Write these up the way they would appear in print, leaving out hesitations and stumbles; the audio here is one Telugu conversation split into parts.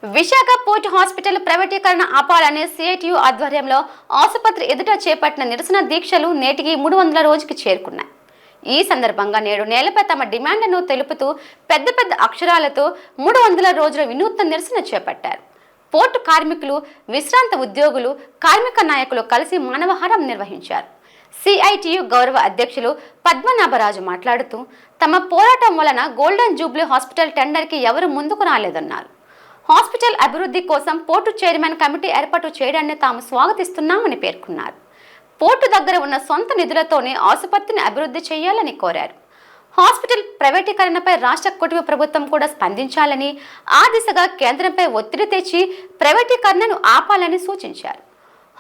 విశాఖ పోర్ట్ హాస్పిటల్ ప్రైవేటీకరణ ఆపాలని సిఐటియు ఆధ్వర్యంలో ఆసుపత్రి ఎదుట చేపట్టిన నిరసన దీక్షలు నేటికి 300 రోజుకి చేరుకున్నాయి. ఈ సందర్భంగా నేడు నేలపై తమ డిమాండ్లను తెలుపుతూ పెద్ద అక్షరాలతో 300 రోజుల వినూత్న నిరసన చేపట్టారు. పోర్టు కార్మికులు, విశ్రాంత ఉద్యోగులు, కార్మిక నాయకులు కలిసి మానవహారం నిర్వహించారు. సిఐటియు గౌరవ అధ్యక్షులు పద్మనాభరాజు మాట్లాడుతూ తమ పోరాటం వలన గోల్డెన్ జూబ్లీ హాస్పిటల్ టెండర్కి ఎవరు ముందుకు రాలేదన్నారు. హాస్పిటల్ అభివృద్ధి కోసం పోర్టు చైర్మన్ కమిటీ ఏర్పాటు చేయడాన్ని తాము స్వాగతిస్తున్నామని పేర్కొన్నారు. పోర్టు దగ్గర ఉన్న సొంత నిధులతోనే ఆసుపత్రిని అభివృద్ధి చేయాలని కోరారు. హాస్పిటల్ ప్రైవేటీకరణపై రాష్ట్ర కుటుంబ ప్రభుత్వం కూడా స్పందించాలని, ఆ దిశగా కేంద్రంపై ఒత్తిడి తెచ్చి ప్రైవేటీకరణను ఆపాలని సూచించారు.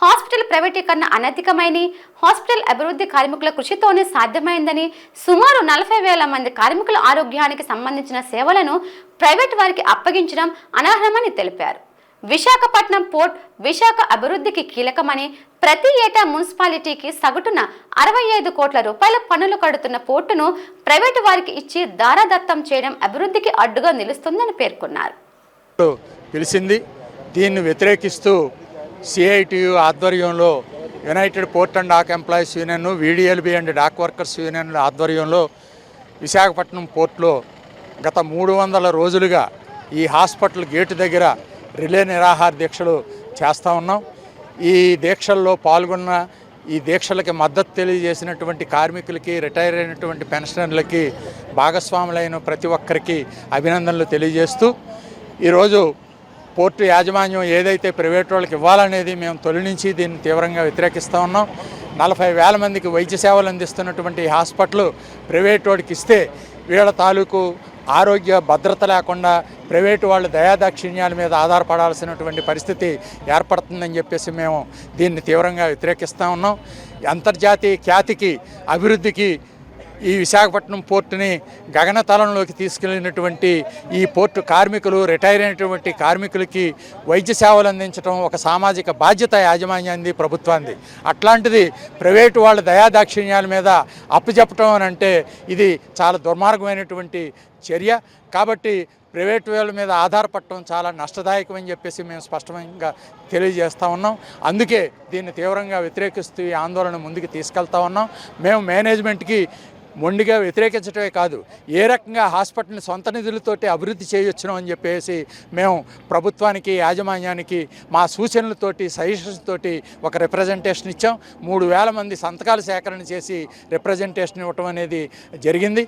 హాస్పిటల్ ప్రైవేటీకరణ అనైతికమైన హాస్పిటల్ అభివృద్ధి కార్మికుల కృషితోనే సాధ్యమైందని, సుమారు 40,000 మంది కార్మికుల ఆరోగ్యానికి సంబంధించిన సేవలను ప్రైవేట్ వారికి అప్పగించడం అనర్హమని తెలిపారు. విశాఖపట్నం పోర్ట్ విశాఖ అభివృద్ధికి కీలకమని, ప్రతి ఏటా మున్సిపాలిటీకి సగటున 65 కోట్ల రూపాయల పన్నులు కడుతున్న పోర్టును ప్రైవేటు వారికి ఇచ్చి దారాదత్తం చేయడం అభివృద్ధికి అడ్డుగా నిలుస్తుందని పేర్కొన్నారు. దీన్ని వ్యతిరేకిస్తూ సిఐటియు ఆధ్వర్యంలో united port and dock employees union, VDLB and dock workers యూనియన్ల ఆధ్వర్యంలో విశాఖపట్నం పోర్టులో గత 300 రోజులుగా ఈ హాస్పిటల్ గేటు దగ్గర రిలే నిరాహార దీక్షలు చేస్తూ ఉన్నాం. ఈ దీక్షల్లో పాల్గొన్న, ఈ దీక్షలకి మద్దతు తెలియజేసినటువంటి కార్మికులకి, రిటైర్ అయినటువంటి పెన్షనర్లకి, భాగస్వాములైన ప్రతి ఒక్కరికి అభినందనలు తెలియజేస్తూ ఈరోజు పోర్టు యాజమాన్యం ఏదైతే ప్రైవేట్ వాళ్ళకి ఇవ్వాలనేది మేము తొలి నుంచి దీన్ని తీవ్రంగా వ్యతిరేకిస్తూ ఉన్నాం. 40,000 మందికి వైద్య సేవలు అందిస్తున్నటువంటి ఈ హాస్పిటల్ ప్రైవేట్ వాడికి ఇస్తే వీళ్ళ తాలూకు ఆరోగ్య భద్రత లేకుండా ప్రైవేటు వాళ్ళు దయాదాక్షిణ్యాల మీద ఆధారపడాల్సినటువంటి పరిస్థితి ఏర్పడుతుందని చెప్పేసి మేము దీన్ని తీవ్రంగా వ్యతిరేకిస్తూ ఉన్నాం. అంతర్జాతీయ ఖ్యాతికి, అభివృద్ధికి ఈ విశాఖపట్నం పోర్టుని గగనతలంలోకి తీసుకెళ్ళినటువంటి ఈ పోర్టు కార్మికులు, రిటైర్ అయినటువంటి కార్మికులకి వైద్య సేవలు అందించడం ఒక సామాజిక బాధ్యత యాజమాన్యాన్ని, ప్రభుత్వాన్ని. అట్లాంటిది ప్రైవేటు వాళ్ళ దయాదాక్షిణ్యాల మీద అప్పచెప్పటం అని అంటే ఇది చాలా దుర్మార్గమైనటువంటి చర్య. కాబట్టి ప్రైవేటు వాళ్ళ మీద ఆధారపడటం చాలా నష్టదాయకమని చెప్పేసి మేము స్పష్టంగా తెలియజేస్తూ ఉన్నాం. అందుకే దీన్ని తీవ్రంగా వ్యతిరేకిస్తూ ఈ ఆందోళన ముందుకు తీసుకెళ్తా ఉన్నాం. మేము మేనేజ్మెంట్కి మొండిగా వ్యతిరేకించడమే కాదు, ఏ రకంగా హాస్పిటల్ని సొంత నిధులతోటి అభివృద్ధి చేయొచ్చును అని చెప్పేసి మేము ప్రభుత్వానికి, యాజమాన్యానికి మా సూచనలతోటి, సజెషన్స్ తోటి ఒక రిప్రజెంటేషన్ ఇచ్చాం. 3,000 మంది సంతకాలు సేకరణ చేసి రిప్రజెంటేషన్ ఇవ్వటం అనేది జరిగింది.